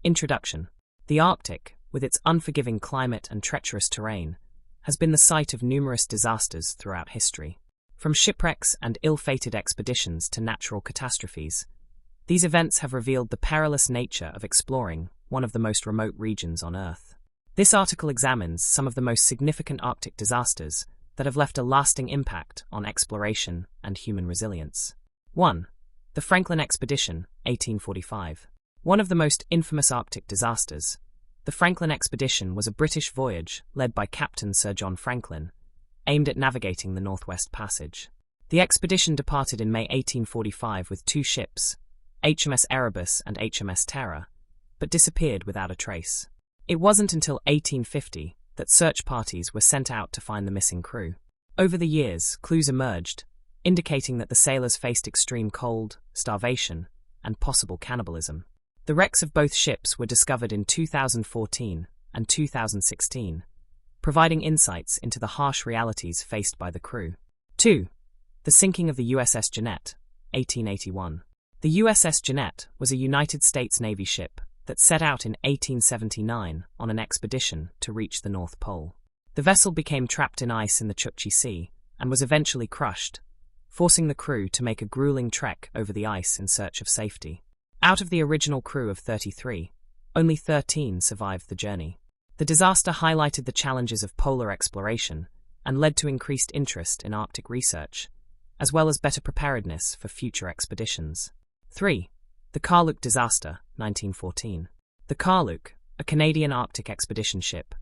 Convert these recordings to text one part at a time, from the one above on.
Introduction. The Arctic, with its unforgiving climate and treacherous terrain, has been the site of numerous disasters throughout history. From shipwrecks and ill-fated expeditions to natural catastrophes, these events have revealed the perilous nature of exploring one of the most remote regions on Earth. This article examines some of the most significant Arctic disasters that have left a lasting impact on exploration and human resilience. 1. The Franklin Expedition, 1845. One of the most infamous Arctic disasters, the Franklin Expedition was a British voyage led by Captain Sir John Franklin, aimed at navigating the Northwest Passage. The expedition departed in May 1845 with 2 ships, HMS Erebus and HMS Terror, but disappeared without a trace. It wasn't until 1850 that search parties were sent out to find the missing crew. Over the years, clues emerged, indicating that the sailors faced extreme cold, starvation, and possible cannibalism. The wrecks of both ships were discovered in 2014 and 2016, providing insights into the harsh realities faced by the crew. 2. The sinking of the USS Jeannette, 1881. The USS Jeannette was a United States Navy ship that set out in 1879 on an expedition to reach the North Pole. The vessel became trapped in ice in the Chukchi Sea and was eventually crushed, forcing the crew to make a grueling trek over the ice in search of safety. Out of the original crew of 33, only 13 survived the journey. The disaster highlighted the challenges of polar exploration and led to increased interest in Arctic research, as well as better preparedness for future expeditions. 3. The Karluk disaster, 1914. The Karluk, a Canadian Arctic expedition ship,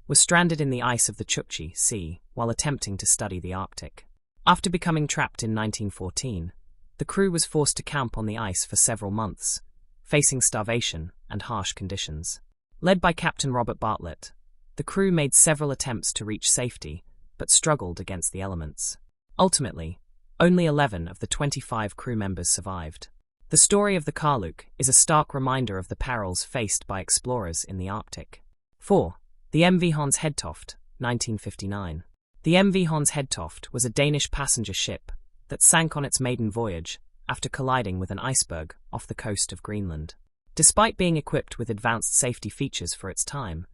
was stranded in the ice of the Chukchi Sea while attempting to study the Arctic. After becoming trapped in 1914, the crew was forced to camp on the ice for several months, facing starvation and harsh conditions. Led by Captain Robert Bartlett, the crew made several attempts to reach safety, but struggled against the elements. Ultimately, only 11 of the 25 crew members survived. The story of the Karluk is a stark reminder of the perils faced by explorers in the Arctic. 4. The MV Hans Hedtoft, 1959. The MV Hans Hedtoft was a Danish passenger ship that sank on its maiden voyage after colliding with an iceberg off the coast of Greenland. Despite being equipped with advanced safety features for its time,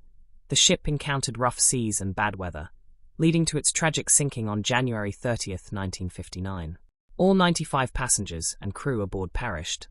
the ship encountered rough seas and bad weather, leading to its tragic sinking on January 30, 1959. All 95 passengers and crew aboard perished,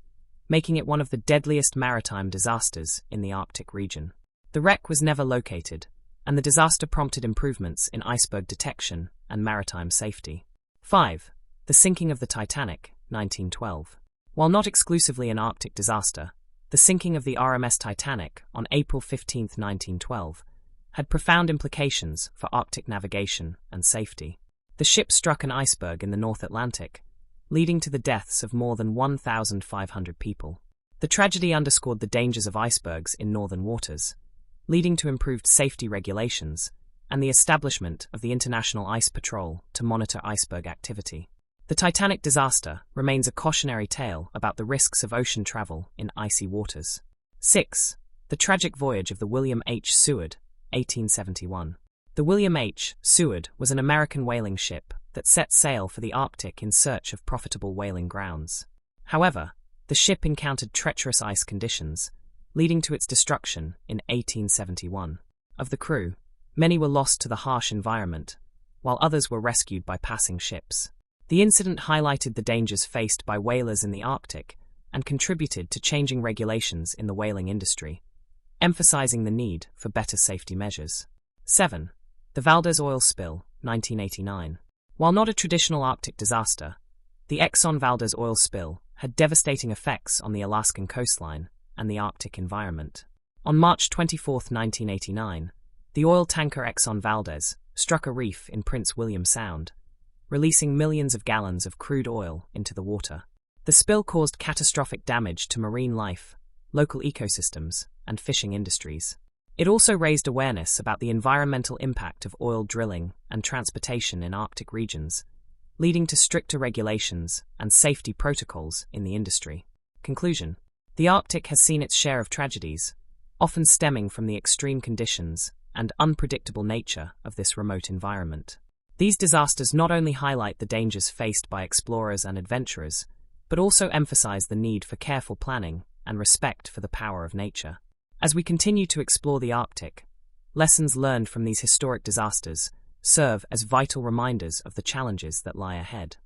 making it one of the deadliest maritime disasters in the Arctic region. The wreck was never located, and the disaster prompted improvements in iceberg detection and maritime safety. 5. The sinking of the Titanic, 1912. While not exclusively an Arctic disaster, the sinking of the RMS Titanic on April 15, 1912, had profound implications for Arctic navigation and safety. The ship struck an iceberg in the North Atlantic, leading to the deaths of more than 1,500 people. The tragedy underscored the dangers of icebergs in northern waters, leading to improved safety regulations and the establishment of the International Ice Patrol to monitor iceberg activity. The Titanic disaster remains a cautionary tale about the risks of ocean travel in icy waters. 6. The tragic voyage of the William H. Seward, 1871. The William H. Seward was an American whaling ship that set sail for the Arctic in search of profitable whaling grounds. However, the ship encountered treacherous ice conditions, leading to its destruction in 1871. Of the crew, many were lost to the harsh environment, while others were rescued by passing ships. The incident highlighted the dangers faced by whalers in the Arctic and contributed to changing regulations in the whaling industry, emphasizing the need for better safety measures. 7. The Valdez oil spill, 1989. While not a traditional Arctic disaster, the Exxon Valdez oil spill had devastating effects on the Alaskan coastline and the Arctic environment. On March 24, 1989, the oil tanker Exxon Valdez struck a reef in Prince William Sound, releasing millions of gallons of crude oil into the water. The spill caused catastrophic damage to marine life, local ecosystems, and fishing industries. It also raised awareness about the environmental impact of oil drilling and transportation in Arctic regions, leading to stricter regulations and safety protocols in the industry. Conclusion. The Arctic has seen its share of tragedies, often stemming from the extreme conditions and unpredictable nature of this remote environment. These disasters not only highlight the dangers faced by explorers and adventurers, but also emphasize the need for careful planning and respect for the power of nature. As we continue to explore the Arctic, lessons learned from these historic disasters serve as vital reminders of the challenges that lie ahead.